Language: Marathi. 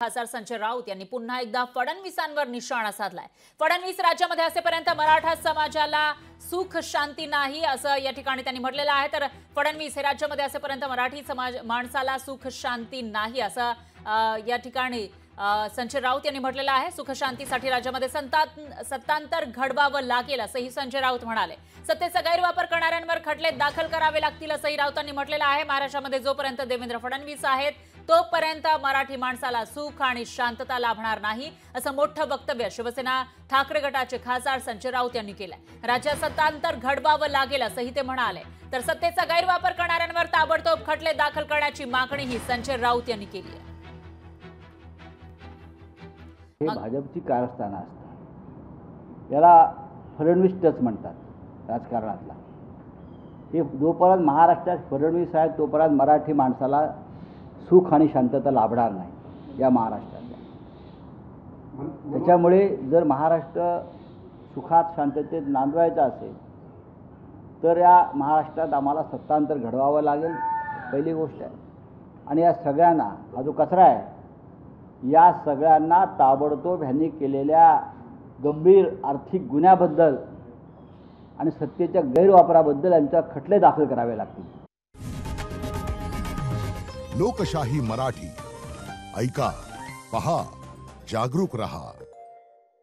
खासदार संजय राऊत यांनी पुन्हा एकदा फडणवीसांवर निशाणा साधलाय। फडणवीस राज्यामध्ये असेपर्यंत मराठा समाजाला सुख शांती नाही असं या ठिकाणी त्यांनी म्हटलेलं आहे। तर फडणवीस हे राज्यामध्ये असेपर्यंत मराठी समाज माणसाला सुख शांती नाही असं या ठिकाणी संजय राऊत यांनी म्हटलेलं आहे। सुख शांतीसाठी राज्यामध्ये सत्तांतर घडवावं लागेल असंही संजय राऊत म्हणाले। सत्तेचा गैरवापर करणाऱ्यांवर खटले दाखल करावे लागतील असंही राऊतांनी म्हटलेलं आहे। महाराष्ट्रामध्ये जोपर्यंत देवेंद्र फडणवीस आहेत तोपर्यंत मराठी माणसाला सुख आणि शांतता लाभणार नाही असं मोठं वक्तव्य शिवसेना ठाकरे गटाचे खासदार संजय राऊत यांनी केलंय। राज्यात सत्तांतर घडवावं लागेल असंही ते म्हणाले। तर सत्तेचा गैरवापर करणाऱ्यांवर ताबडतोब खटले दाखल करण्याची मागणीही संजय राऊत यांनी केली आहे। हे भाजपची कारस्थानं असतात, याला फडणवीस टच म्हणतात राजकारणातला। हे जोपर्यंत महाराष्ट्रात फडणवीस आहेत तोपर्यंत मराठी माणसाला सुख आणि शांतता लाभणार नाही या महाराष्ट्रातल्या। त्याच्यामुळे जर महाराष्ट्र सुखात शांततेत नांदवायचा असेल तर या महाराष्ट्रात आम्हाला सत्तांतर घडवावं लागेल, पहिली गोष्ट आहे। आणि या सगळ्यांना हा जो कचरा आहे या सगळ्यांना ताबडतोब ह्यांनी केलेल्या गंभीर आर्थिक गुन्ह्याबद्दल आणि सत्तेच्या गैरवापराबद्दल यांचा खटले दाखल करावे लागतील। लोकशाही मराठी ऐका, पहा, जागरूक रहा।